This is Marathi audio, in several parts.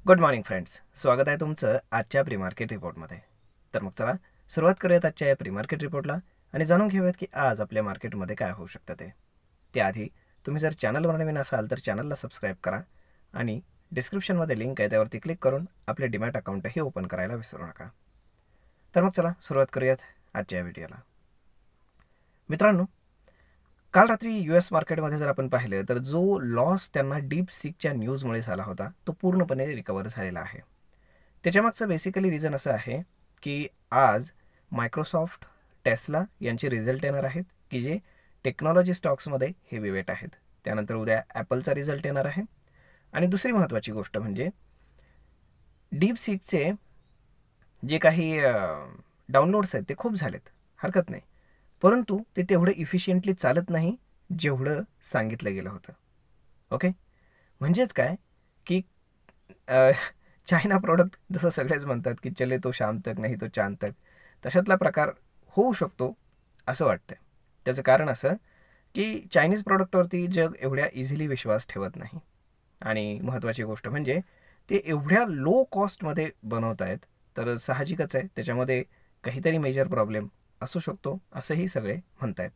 गुड मॉर्निंग फ्रेंड्स, स्वागत आहे तुमचं आजच्या प्री मार्केट रिपोर्टमध्ये. तर मग चला सुरुवात करूयात आजच्या या प्री मार्केट रिपोर्टला आणि जाणून घेऊयात की आज आपल्या मार्केटमध्ये काय होऊ शकतं ते. त्याआधी तुम्ही जर चॅनलवर नवीन असाल तर चॅनलला सबस्क्राईब करा आणि डिस्क्रिप्शनमध्ये लिंक आहे त्यावरती क्लिक करून आपले डीमॅट अकाउंटही ओपन करायला विसरू नका. तर मग चला सुरुवात करूयात आजच्या या व्हिडिओला. मित्रांनो, काल रात्री US मार्केटमध्ये जर आपण पाहिलं तर जो लॉस त्यांना डीप सीकच्या न्यूजमुळे झाला होता तो पूर्णपणे रिकवर झालेला आहे. त्याच्यामागचं बेसिकली रिझन असं आहे की आज मायक्रोसॉफ्ट, टेस्ला यांचे रिझल्ट येणार आहेत की जे टेक्नॉलॉजी स्टॉक्समध्ये हेवी वेट आहेत. त्यानंतर उद्या ॲपलचा रिझल्ट येणार आहे. आणि दुसरी महत्त्वाची गोष्ट म्हणजे डीप सीकचे जे काही डाउनलोड्स आहेत ते खूप झालेत, हरकत नाही, परंतु ते तेवढं इफिशियंटली चालत नाही जेवढं सांगितलं गेलं होतं. ओके, म्हणजेच काय की चायना प्रोडक्ट जसं सगळेच म्हणतात की चले तो शाम तक नाही तो चांद तक, तशातला प्रकार होऊ शकतो असं वाटतं. त्याचं कारण असं की चायनीज प्रोडक्टवरती जग एवढ्या इझिली विश्वास ठेवत नाही. आणि महत्त्वाची गोष्ट म्हणजे ते एवढ्या लो कॉस्टमध्ये बनवत आहेत, तर साहजिकच आहे त्याच्यामध्ये काहीतरी मेजर प्रॉब्लेम असू शकतो असंही सगळे म्हणत आहेत.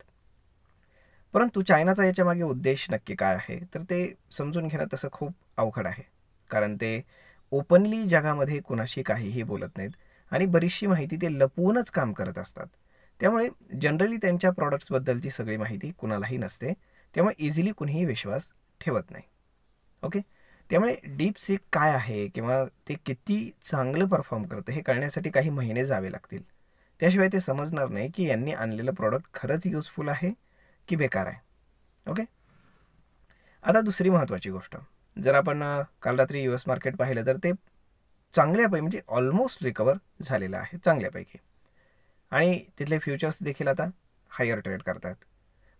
परंतु चायनाचा याच्यामागे उद्देश नक्की काय आहे तर ते समजून घेणं तसं खूप अवघड आहे. कारण ते ओपनली जगामध्ये कुणाशी काहीही बोलत नाहीत आणि बरीचशी माहिती ते लपवूनच काम करत असतात. त्यामुळे जनरली त्यांच्या प्रॉडक्ट्सबद्दलची सगळी माहिती कुणालाही नसते. त्यामुळे इझिली कुणीही विश्वास ठेवत नाही. ओके, त्यामुळे डीप सीक काय आहे किंवा ते किती चांगलं परफॉर्म करतं हे कळण्यासाठी काही महिने जावे लागतील. त्याशिवाय ते समजणार नाही की यांनी आणलेलं प्रॉडक्ट खरंच युजफुल आहे की बेकार आहे. ओके, आता दुसरी महत्त्वाची गोष्ट, जर आपण काल रात्री US मार्केट पाहिलं तर ते चांगल्यापैकी म्हणजे ऑलमोस्ट रिकवर झालेलं आहे चांगल्यापैकी. आणि तिथले फ्युचर्स देखील आता हायर ट्रेड करतात.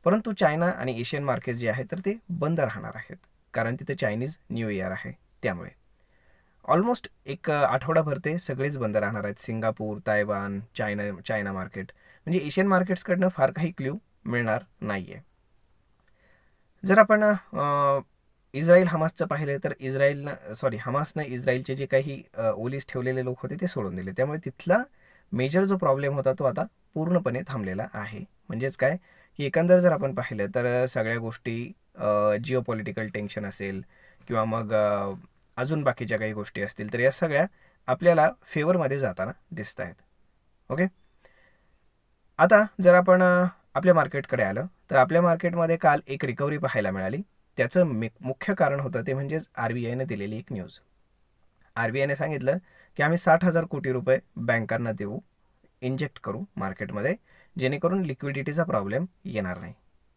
परंतु चायना आणि एशियन मार्केट जे आहे तर ते बंद राहणार आहेत, कारण तिथे चायनीज न्यू इयर आहे. त्यामुळे ऑलमोस्ट एक आठवडाभर ते सगळेच बंद राहणार आहेत. सिंगापूर, तायवान, चायना मार्केट, म्हणजे एशियन मार्केट्सकडनं फार काही क्ल्यू मिळणार नाही आहे. जर आपण इस्रायल हमासचं पाहिलं तर हमासनं इस्रायलचे जे काही ओलीस ठेवलेले लोक होते ते सोडून दिले. त्यामुळे तिथला मेजर जो प्रॉब्लेम होता तो आता पूर्णपणे थांबलेला आहे. म्हणजेच काय की एकंदर जर आपण पाहिलं तर सगळ्या गोष्टी, जिओपॉलिटिकल टेन्शन असेल किंवा मग अजून बाकीच्या काही गोष्टी असतील तर या सगळ्या आपल्याला फेवरमध्ये जाताना दिसत आहेत. ओके, आता जर आपण आपल्या मार्केटकडे आलं तर आपल्या मार्केटमध्ये काल एक रिकव्हरी पाहायला मिळाली. त्याचं मुख्य कारण होतं ते म्हणजेच RBIने दिलेली एक न्यूज. RBIने सांगितलं की आम्ही 60,000 कोटी रुपये बँकांना देऊ, इंजेक्ट करू मार्केटमध्ये, जेणेकरून लिक्विडिटीचा प्रॉब्लेम येणार नाही.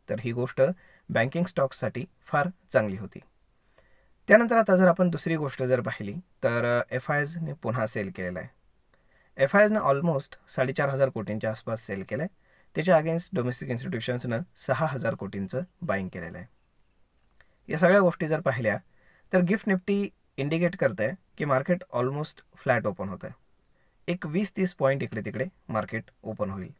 तर ही गोष्ट बँकिंग स्टॉक्ससाठी फार चांगली होती. त्यानंतर आता जर आपण दुसरी गोष्ट जर पाहिली तर FISने पुन्हा सेल केलेला आहे. FISनं ऑलमोस्ट 4,500 कोटींच्या आसपास सेल केलं आहे. त्याच्या अगेन्स्ट डोमेस्टिक इन्स्टिट्यूशन्सनं 6,000 कोटींचं बाईंग केलेलं आहे. या सगळ्या गोष्टी जर पाहिल्या तर गिफ्ट निफ्टी इंडिकेट करत आहे की मार्केट ऑलमोस्ट फ्लॅट ओपन होतं आहे. एक 20-30 पॉईंट इकडे तिकडे मार्केट ओपन होईल.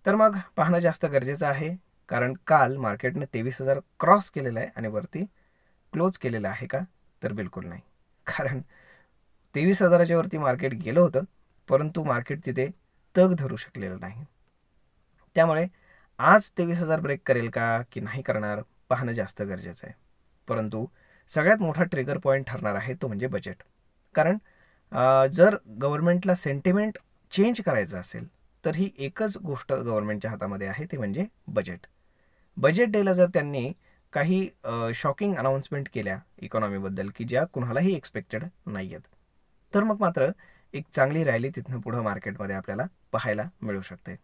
तर मग पाहणं जास्त गरजेचं आहे, कारण काल मार्केटनं 23,000 क्रॉस केलेलं आहे आणि वरती क्लोज केलेलं आहे का तर बिलकुल नाही. कारण 23,000च्या वरती मार्केट गेलं होतं, परंतु मार्केट तिथे तग धरू शकलेलं नाही. त्यामुळे आज 23,000 ब्रेक करेल का की नाही करणार पाहणं जास्त गरजेचं आहे. परंतु सगळ्यात मोठा ट्रिगर पॉईंट ठरणार आहे तो म्हणजे बजेट. कारण जर गव्हर्नमेंटला सेंटिमेंट चेंज करायचं असेल तर ही एकच गोष्ट गव्हर्नमेंटच्या हातामध्ये आहे, ते म्हणजे बजेट. बजेट डेला जर त्यांनी काही शॉकिंग अनाऊन्समेंट केल्या इकॉनॉमीबद्दल की ज्या कुणालाही एक्सपेक्टेड नाही आहेत, तर मग मात्र एक चांगली रॅली तिथनं पुढं मार्केटमध्ये आपल्याला पाहायला मिळू शकते.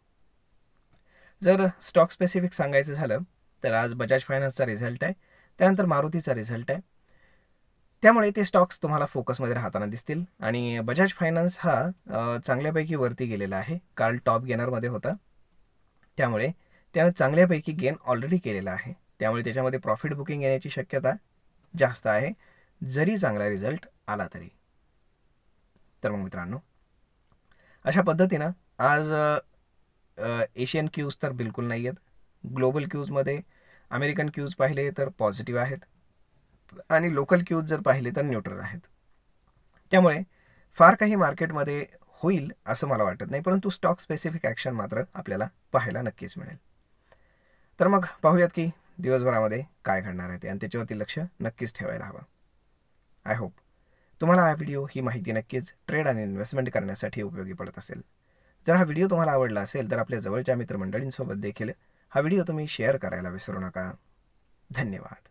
जर स्टॉक स्पेसिफिक सांगायचं झालं तर आज बजाज फायनान्सचा रिझल्ट आहे, त्यानंतर मारुतीचा रिझल्ट आहे. त्यामुळे ते स्टॉक्स तुम्हाला फोकसमध्ये राहताना दिसतील. आणि बजाज फायनान्स हा चांगल्यापैकी वरती गेलेला आहे, काल टॉप गेनरमध्ये होता. त्यामुळे त्यानं चांगल्यापैकी गेन ऑलरेडी केलेला आहे. त्यामुळे त्याच्यामध्ये प्रॉफिट बुकिंग येण्याची शक्यता जास्त आहे, जरी चांगला रिझल्ट आला तरी. तर मग मित्रांनो, अशा पद्धतीनं आज एशियन क्यूज तर बिलकुल नाही आहेत. ग्लोबल क्यूजमध्ये अमेरिकन क्यूज पाहिले तर पॉझिटिव्ह आहेत आणि लोकल क्यूज जर पाहिले तर न्यूट्रल आहेत. त्यामुळे फार काही मार्केटमध्ये होईल असं मला वाटत नाही, परंतु स्टॉक स्पेसिफिक ॲक्शन मात्र आपल्याला पाहायला नक्कीच मिळेल. तर मग पाहूयात की दिवसभरामध्ये काय घडणार आहे ते, आणि त्याच्यावरती लक्ष नक्कीच ठेवायला हवं. आय होप तुम्हाला हा व्हिडिओ, ही माहिती नक्कीच ट्रेड आणि इन्व्हेस्टमेंट करण्यासाठी उपयोगी पडत असेल. जर हा व्हिडिओ तुम्हाला आवडला असेल तर आपल्या जवळच्या मित्रमंडळींसोबत देखील हा व्हिडिओ तुम्ही शेअर करायला विसरू नका. धन्यवाद.